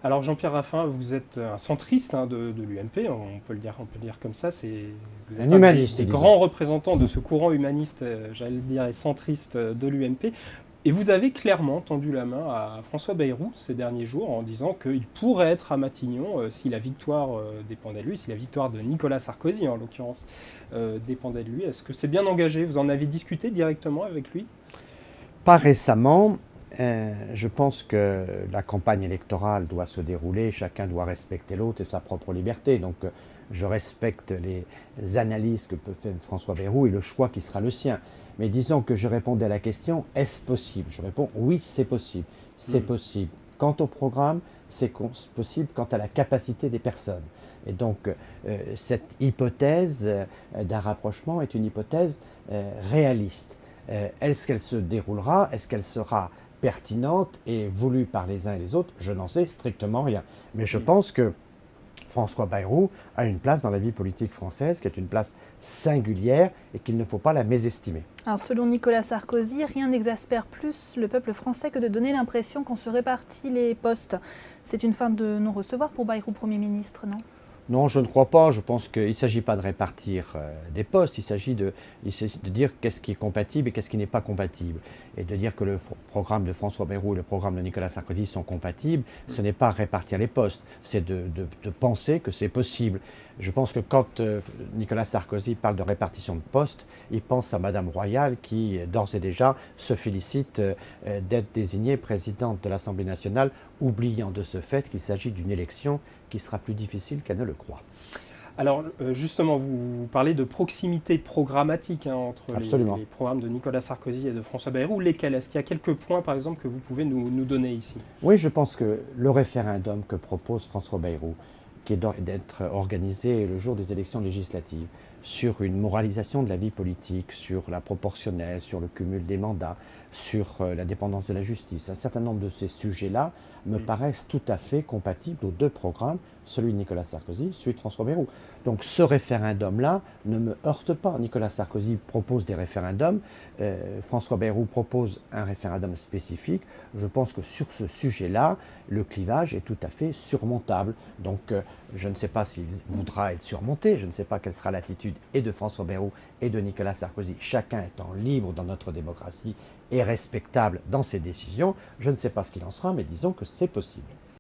Alors Jean-Pierre Raffarin, vous êtes un centriste de l'UMP, on peut le dire comme ça. Vous Un êtes un humaniste, des disons. grands représentants de ce courant humaniste, j'allais le dire, et centriste de l'UMP. Et vous avez clairement tendu la main à François Bayrou ces derniers jours en disant qu'il pourrait être à Matignon si la victoire dépendait de lui, si la victoire de Nicolas Sarkozy en l'occurrence dépendait de lui. Est-ce que c'est bien engagé? Vous en avez discuté directement avec lui? Pas récemment. Je pense que la campagne électorale doit se dérouler, chacun doit respecter l'autre et sa propre liberté. Donc je respecte les analyses que peut faire François Bayrou et le choix qui sera le sien. Mais disons que je répondais à la question, est-ce possible? Je réponds, oui, c'est possible. C'est possible. Quant au programme, c'est possible quant à la capacité des personnes. Et donc cette hypothèse d'un rapprochement est une hypothèse réaliste. Est-ce qu'elle se déroulera? Est-ce qu'elle sera pertinente et voulue par les uns et les autres? Je n'en sais strictement rien. Mais je pense que François Bayrou a une place dans la vie politique française qui est une place singulière et qu'il ne faut pas la mésestimer. Alors selon Nicolas Sarkozy, rien n'exaspère plus le peuple français que de donner l'impression qu'on se répartit les postes. C'est une fin de non-recevoir pour Bayrou, Premier ministre, non? Non, je ne crois pas. Je pense qu'il ne s'agit pas de répartir des postes, il s'agit de dire qu'est-ce qui est compatible et qu'est-ce qui n'est pas compatible. Et de dire que le programme de François Bayrou et le programme de Nicolas Sarkozy sont compatibles, ce n'est pas répartir les postes, c'est de penser que c'est possible. Je pense que quand Nicolas Sarkozy parle de répartition de postes, il pense à Madame Royal qui, d'ores et déjà, se félicite d'être désignée présidente de l'Assemblée nationale, oubliant de ce fait qu'il s'agit d'une élection qui sera plus difficile qu'elle ne le croit. Alors justement, vous parlez de proximité programmatique entre les programmes de Nicolas Sarkozy et de François Bayrou. Lesquels? Est-ce qu'il y a quelques points, par exemple, que vous pouvez nous donner ici? Oui, je pense que le référendum que propose François Bayrou, qui est d'être organisé le jour des élections législatives, sur une moralisation de la vie politique, sur la proportionnelle, sur le cumul des mandats, sur la dépendance de la justice. Un certain nombre de ces sujets-là me paraissent tout à fait compatibles aux deux programmes, celui de Nicolas Sarkozy, celui de François Bayrou. Donc ce référendum-là ne me heurte pas. Nicolas Sarkozy propose des référendums, François Bayrou propose un référendum spécifique. Je pense que sur ce sujet-là, le clivage est tout à fait surmontable. Donc je ne sais pas s'il voudra être surmonté, je ne sais pas quelle sera l'attitude et de François Bayrou et de Nicolas Sarkozy, chacun étant libre dans notre démocratie et respectable dans ses décisions. Je ne sais pas ce qu'il en sera, mais disons que c'est possible.